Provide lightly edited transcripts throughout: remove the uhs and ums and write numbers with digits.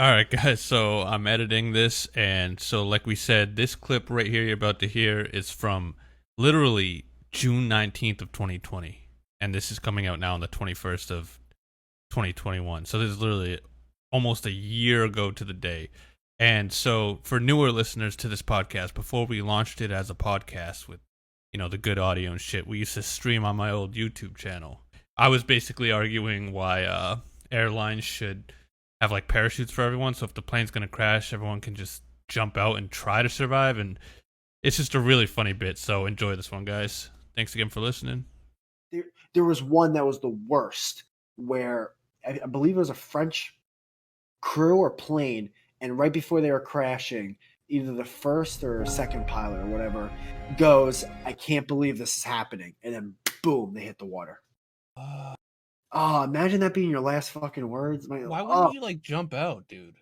All right, guys. So I'm editing this, and so like we said, this clip right here you're about to hear is from literally June 19th of 2020, and this is coming out now on the 21st of 2021. So this is literally almost a year ago to the day. And so for newer listeners to this podcast, before we launched it as a podcast with the good audio and shit, we used to stream on my old YouTube channel. I was basically arguing why airlines should have like parachutes for everyone, so if the plane's gonna crash, everyone can just jump out and try to survive. And it's just a really funny bit. So enjoy this one, guys. Thanks again for listening. There was one that was the worst, where I believe it was a French crew or plane, and right before they were crashing, either the first or second pilot or whatever goes, "I can't believe this is happening," and then boom, they hit the water. Oh, imagine that being your last fucking words. Why wouldn't you like jump out, dude?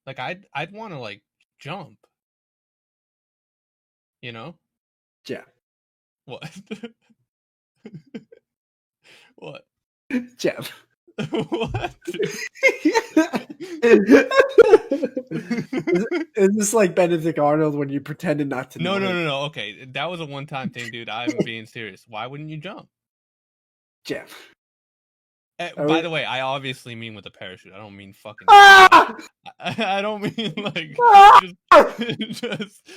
Like I'd want to like jump. You know? Yeah. What? What? Jeff. What? Is this like Benedict Arnold when you pretended not to know? No. Okay, that was a one-time thing, dude. I'm being serious. Why wouldn't you jump? Jeff. By the way, I obviously mean with a parachute. I don't mean fucking. Ah! I don't mean like just.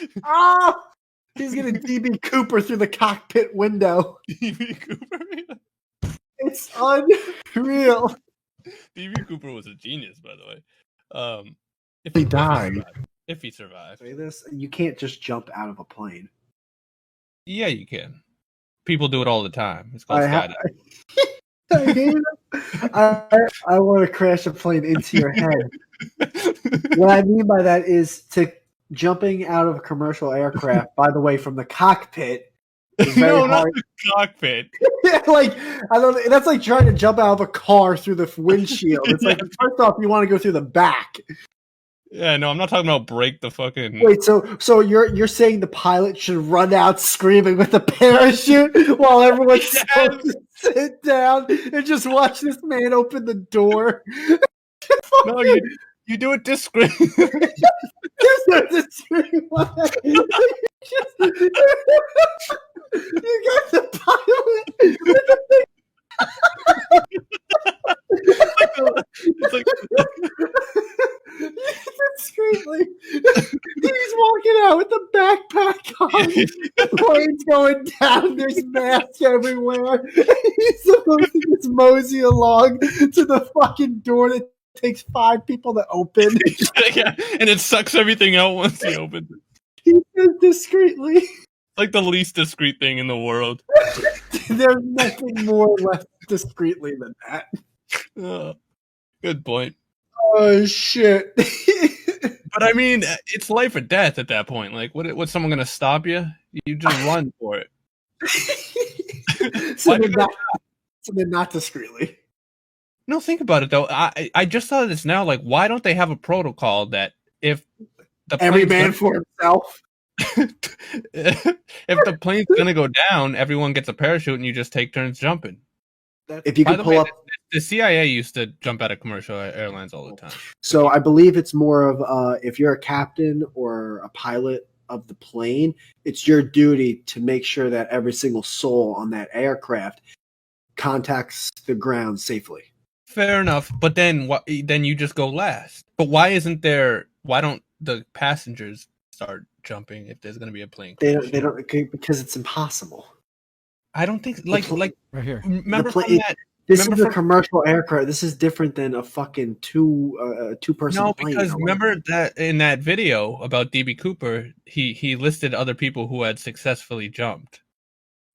He's gonna DB Cooper through the cockpit window. DB Cooper. It's unreal. DB Cooper was a genius, by the way. If he died. If he survived. Say this, you can't just jump out of a plane. Yeah, you can. People do it all the time. It's called skydiving. I want to crash a plane into your head. What I mean by that is jumping out of a commercial aircraft, by the way, from the cockpit. No, not the cockpit. Like, I don't. That's like trying to jump out of a car through the windshield. It's like, first off, you want to go through the back. Yeah, no, I'm not talking about break the fucking. Wait, so you're saying the pilot should run out screaming with the parachute while everyone's supposed to sit down and just watch this man open the door? No, you do it discreetly. You got the pilot with the thing. It's like discreetly. He's walking out with the backpack on. The plane's going down. There's masks everywhere. He's supposed to just mosey along to the fucking door that takes 5 people to open. Yeah, and it sucks everything out once he opens it. He says discreetly. Like the least discreet thing in the world. There's nothing more left discreetly than that. Good point. Oh shit! But I mean, it's life or death at that point. Like, what's someone gonna stop you? You just run for it. So they're not discreetly. No, think about it though. I just thought of this now. Like, why don't they have a protocol that if every man for himself? If the plane's gonna go down, everyone gets a parachute and you just take turns jumping. If you can pull up, the CIA used to jump out of commercial airlines all the time. So I believe it's more of if you're a captain or a pilot of the plane, it's your duty to make sure that every single soul on that aircraft contacts the ground safely. Fair enough, but then then you just go last. But why don't the passengers start jumping if there's going to be a plane crash? They don't because it's impossible. I don't think like right here. Remember this is a commercial aircraft. This is different than a fucking two-person no, plane. Because remember that in that video about DB Cooper, he listed other people who had successfully jumped.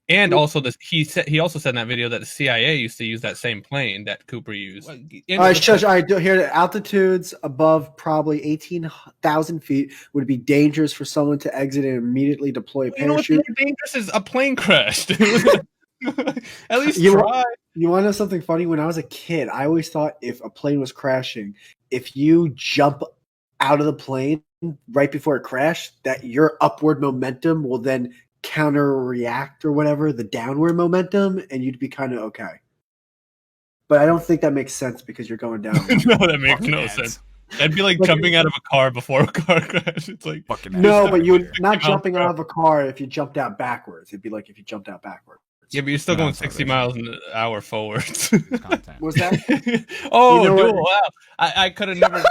And also, he also said in that video that the CIA used to use that same plane that Cooper used. All right, shush. All right, here the altitudes above probably 18,000 feet would be dangerous for someone to exit and immediately deploy a parachute. You know what's more dangerous is a plane crash, dude. At least try. You want to know something funny? When I was a kid, I always thought if a plane was crashing, if you jump out of the plane right before it crashed, that your upward momentum will then counter react or whatever the downward momentum, and you'd be kind of okay. But I don't think that makes sense because you're going down. No, that makes Fucking no ads. sense. That'd be like Look, jumping out of a car before a car crash. It's like Fucking No, ads but you're everywhere. not 60 miles jumping per out of a car if you jumped out backwards. It'd be like if you jumped out backwards. yeah, but you're still No, going it's not 60 racing. miles an hour forwards. Content. Was that? Oh, You know dude, what? wow! I could have never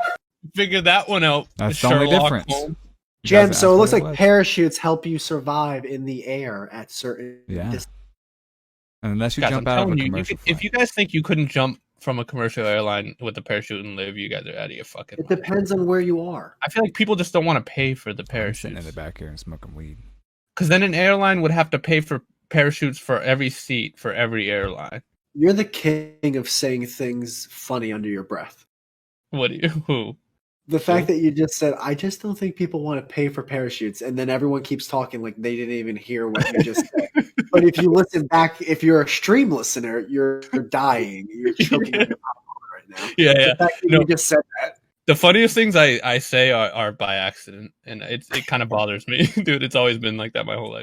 figured that one out. That's the only Sherlock difference. Holmes. You Jem, guys so it asked looks what like was. parachutes help you survive in the air at certain Yeah. distances. Unless you Guys, jump I'm out of a telling you, commercial if you flight. guys think you couldn't jump from a commercial airline with a parachute and live, you guys are out of your fucking It mind. depends on where you are. I feel like people just don't want to pay for the I'm sitting in parachutes. the back here and smoking weed. Because then an airline would have to pay for parachutes for every seat for every airline. You're the king of saying things funny under your breath. What do you? Who? The fact that you just said, I just don't think people want to pay for parachutes, and then everyone keeps talking like they didn't even hear what you just said. But if you listen back, if you're a stream listener, you're dying. You're choking on your popcorn right now. Yeah, yeah. The fact that No. you just said that. The funniest things I say are by accident, and it kind of bothers me, dude. It's always been like that my whole life.